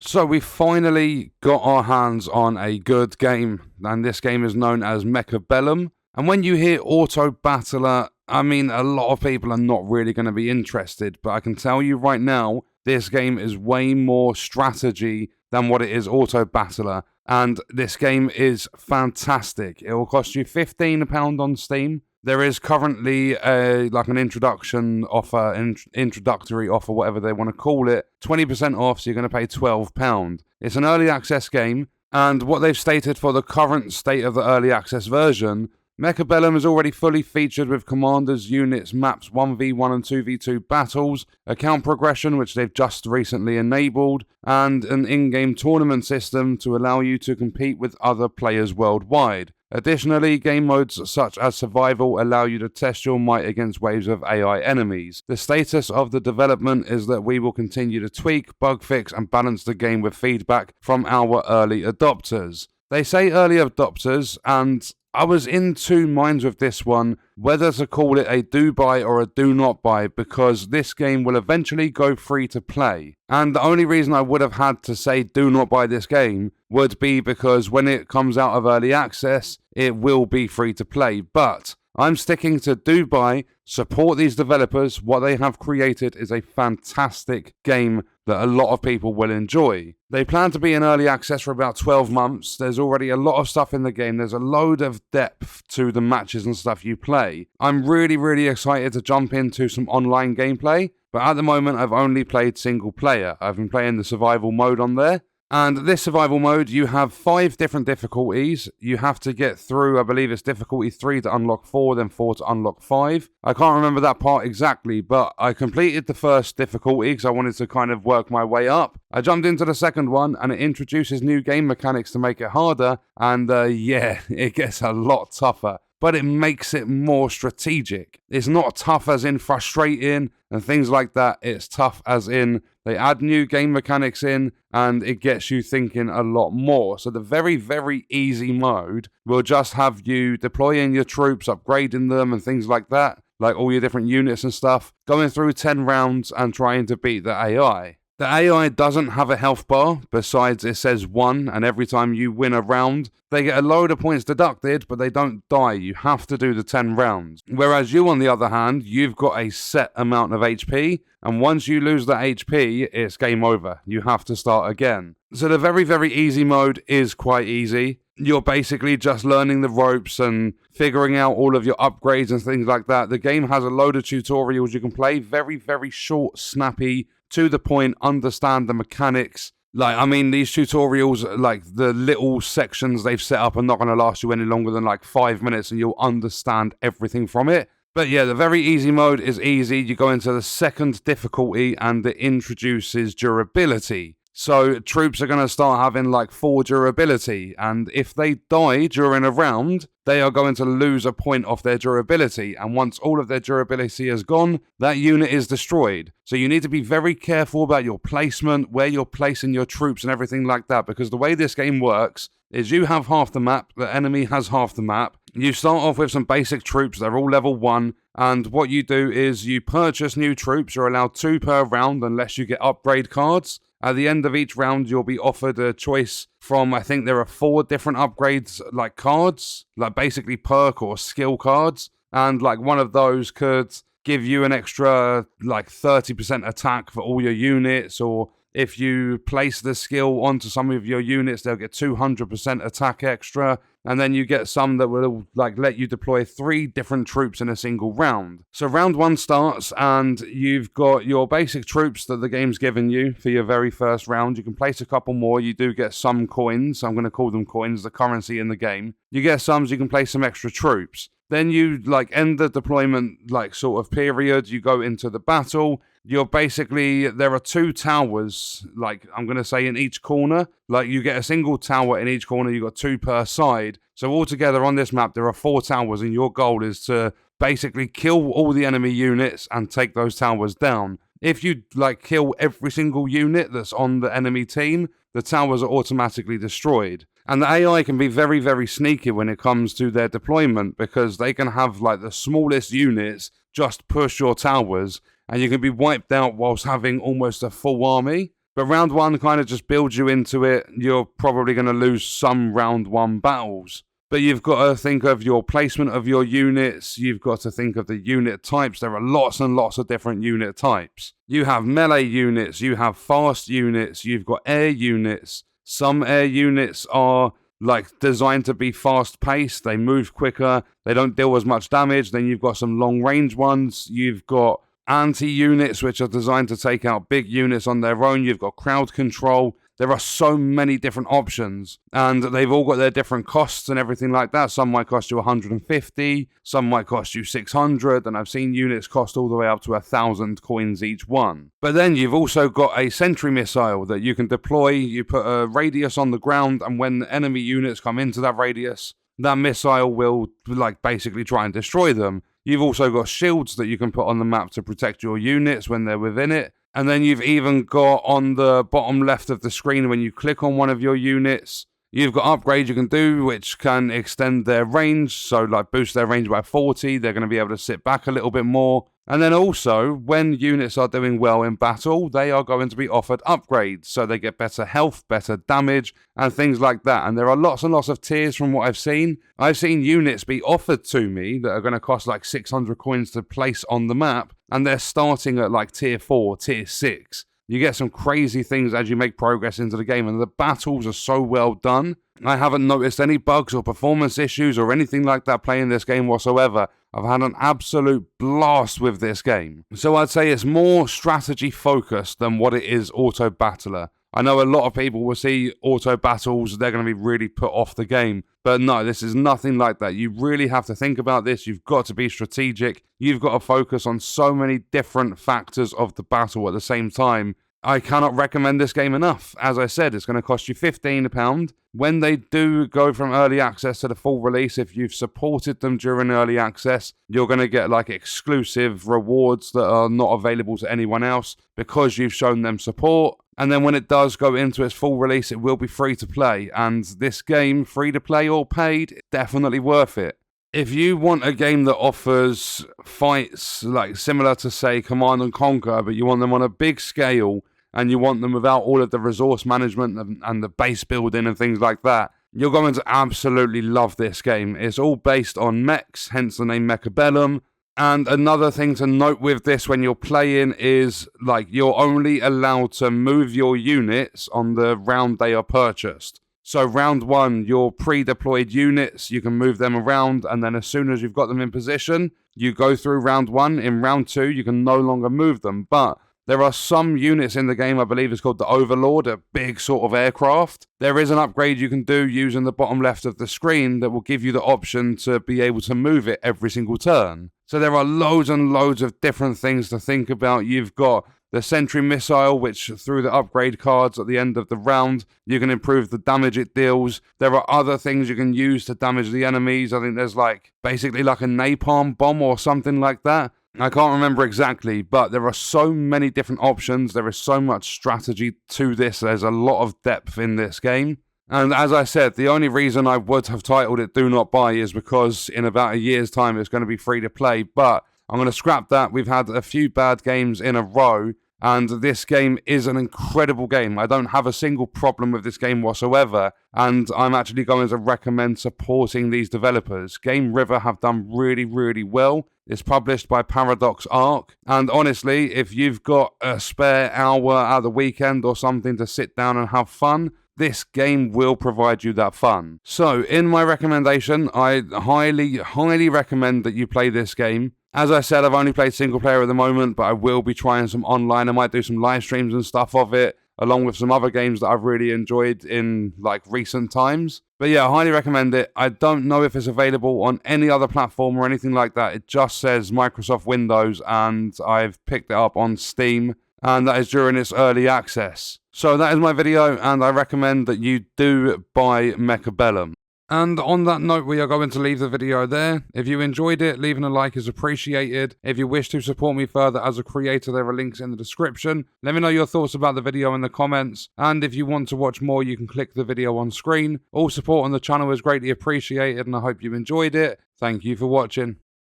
So we finally got our hands on a good game, and this game is known as Mechabellum. And when you hear Auto Battler, I mean, a lot of people are not really going to be interested, but I can tell you right now, this game is way more strategy than what it is Auto Battler. And this game is fantastic. It will cost you £15 on Steam. There is currently an introductory offer, whatever they want to call it, 20% off, so you're going to pay £12. It's an early access game, and what they've stated for the current state of the early access version, Mechabellum is already fully featured with commanders, units, maps, 1v1 and 2v2 battles, account progression, which they've just recently enabled, and an in-game tournament system to allow you to compete with other players worldwide. Additionally, game modes such as survival allow you to test your might against waves of AI enemies. The status of the development is that we will continue to tweak, bug fix, and balance the game with feedback from our early adopters. They say early adopters, and I was in two minds with this one, whether to call it a do buy or a do not buy, because this game will eventually go free to play. And the only reason I would have had to say do not buy this game would be because when it comes out of early access, it will be free to play. But I'm sticking to do buy, support these developers. What they have created is a fantastic game that a lot of people will enjoy. They plan to be in early access for about 12 months. There's already a lot of stuff in the game. There's a load of depth to the matches and stuff you play. I'm really excited to jump into some online gameplay, but at the moment I've only played single player. I've been playing the survival mode on there. And this survival mode, you have 5 different difficulties. You have to get through, I believe it's difficulty 3 to unlock 4, then 4 to unlock 5. I can't remember that part exactly, but I completed the first difficulty because I wanted to kind of work my way up. I jumped into the second one, and it introduces new game mechanics to make it harder, and it gets a lot tougher. But it makes it more strategic. It's not tough as in frustrating and things like that. It's tough as in they add new game mechanics in and it gets you thinking a lot more. So the very easy mode will just have you deploying your troops, upgrading them and things like that, like all your different units and stuff, going through 10 rounds and trying to beat the AI. The AI doesn't have a health bar, besides it says 1, and every time you win a round, they get a load of points deducted, but they don't die. You have to do the 10 rounds. Whereas you, on the other hand, you've got a set amount of HP, and once you lose that HP, it's game over. You have to start again. So the very easy mode is quite easy. You're basically just learning the ropes and figuring out all of your upgrades and things like that. The game has a load of tutorials you can play, very short, snappy, to the point, understand the mechanics. These tutorials, like the little sections they've set up are not going to last you any longer than 5 minutes and you'll understand everything from it. But yeah, the very easy mode is easy. You go into the second difficulty and it introduces durability. So troops are going to start having 4 durability, and if they die during a round, they are going to lose a point off their durability, and once all of their durability is gone, that unit is destroyed. So you need to be very careful about your placement, where you're placing your troops and everything like that, because the way this game works is you have half the map, the enemy has half the map. You start off with some basic troops, they're all level 1, and what you do is you purchase new troops. You're allowed 2 per round unless you get upgrade cards. At the end of each round, you'll be offered a choice from, I think there are 4 different upgrades, cards, basically perk or skill cards. And one of those could give you an extra 30% attack for all your units, or if you place the skill onto some of your units, they'll get 200% attack extra. And then you get some that will let you deploy 3 different troops in a single round. So round 1 starts and you've got your basic troops that the game's given you for your very first round. You can place a couple more. You do get some coins. I'm going to call them coins, the currency in the game. You get some, so you can place some extra troops. Then you end the deployment sort of period. You go into the battle. You're basically, there are 2 towers, I'm going to say in each corner. You get a single tower in each corner. You've got 2 per side. So altogether on this map, there are 4 towers, and your goal is to basically kill all the enemy units and take those towers down. If you kill every single unit that's on the enemy team, the towers are automatically destroyed. And the AI can be very sneaky when it comes to their deployment, because they can have the smallest units just push your towers, and you can be wiped out whilst having almost a full army. But round 1 kind of just builds you into it. You're probably going to lose some round 1 battles. But you've got to think of your placement of your units. You've got to think of the unit types. There are lots and lots of different unit types. You have melee units. You have fast units. You've got air units. Some air units are like designed to be fast paced. They move quicker. They don't deal as much damage. Then you've got some long range ones. You've got anti-units which are designed to take out big units on their own. You've got crowd control. There are so many different options, and they've all got their different costs and everything like that. Some might cost you 150, some might cost you 600, and I've seen units cost all the way up to 1,000 coins each one. But then you've also got a sentry missile that you can deploy. You put a radius on the ground, and when enemy units come into that radius, that missile will like basically try and destroy them. You've also got shields that you can put on the map to protect your units when they're within it. And then you've even got on the bottom left of the screen, when you click on one of your units, you've got upgrades you can do which can extend their range. So like boost their range by 40. They're going to be able to sit back a little bit more. And then also, when units are doing well in battle, they are going to be offered upgrades. So they get better health, better damage, and things like that. And there are lots and lots of tiers from what I've seen. I've seen units be offered to me that are going to cost like 600 coins to place on the map. And they're starting at like tier 4, tier 6. You get some crazy things as you make progress into the game. And the battles are so well done. I haven't noticed any bugs or performance issues or anything like that playing this game whatsoever. I've had an absolute blast with this game. So I'd say it's more strategy focused than what it is auto battler. I know a lot of people will see auto battles, they're going to be really put off the game. But no, this is nothing like that. You really have to think about this. You've got to be strategic. You've got to focus on so many different factors of the battle at the same time. I cannot recommend this game enough. As I said, it's going to cost you £15. When they do go from early access to the full release, if you've supported them during early access, you're going to get like exclusive rewards that are not available to anyone else because you've shown them support. And then when it does go into its full release, it will be free to play. And this game, free to play or paid, definitely worth it. If you want a game that offers fights like similar to, say, Command & Conquer, but you want them on a big scale, and you want them without all of the resource management and the base building and things like that, you're going to absolutely love this game. It's all based on mechs, hence the name Mechabellum. And another thing to note with this when you're playing is, like, you're only allowed to move your units on the round they are purchased. So round 1, your pre-deployed units, you can move them around, and then as soon as you've got them in position, you go through round 1. In round 2, you can no longer move them, but there are some units in the game, I believe it's called the Overlord, a big sort of aircraft. There is an upgrade you can do using the bottom left of the screen that will give you the option to be able to move it every single turn. So there are loads and loads of different things to think about. You've got the sentry missile, which through the upgrade cards at the end of the round, you can improve the damage it deals. There are other things you can use to damage the enemies. I think there's like basically like a napalm bomb or something like that. I can't remember exactly, but there are so many different options. There is so much strategy to this. There's a lot of depth in this game. And as I said, the only reason I would have titled it Do Not Buy is because in about a year's time it's going to be free to play. But I'm going to scrap that. We've had a few bad games in a row, and this game is an incredible game. I don't have a single problem with this game whatsoever, and I'm actually going to recommend supporting these developers. Game River have done really, really well. It's published by Paradox Arc, and honestly, if you've got a spare hour at the weekend or something to sit down and have fun, this game will provide you that fun. So, in my recommendation, I highly, highly recommend that you play this game. As I said, I've only played single player at the moment, but I will be trying some online. I might do some live streams and stuff of it, along with some other games that I've really enjoyed in like recent times. But yeah, I highly recommend it. I don't know if it's available on any other platform or anything like that. It just says Microsoft Windows, and I've picked it up on Steam, and that is during its early access. So that is my video, and I recommend that you do buy Mechabellum. And on that note, we are going to leave the video there. If you enjoyed it, leaving a like is appreciated. If you wish to support me further as a creator, there are links in the description. Let me know your thoughts about the video in the comments. And if you want to watch more, you can click the video on screen. All support on the channel is greatly appreciated, and I hope you enjoyed it. Thank you for watching.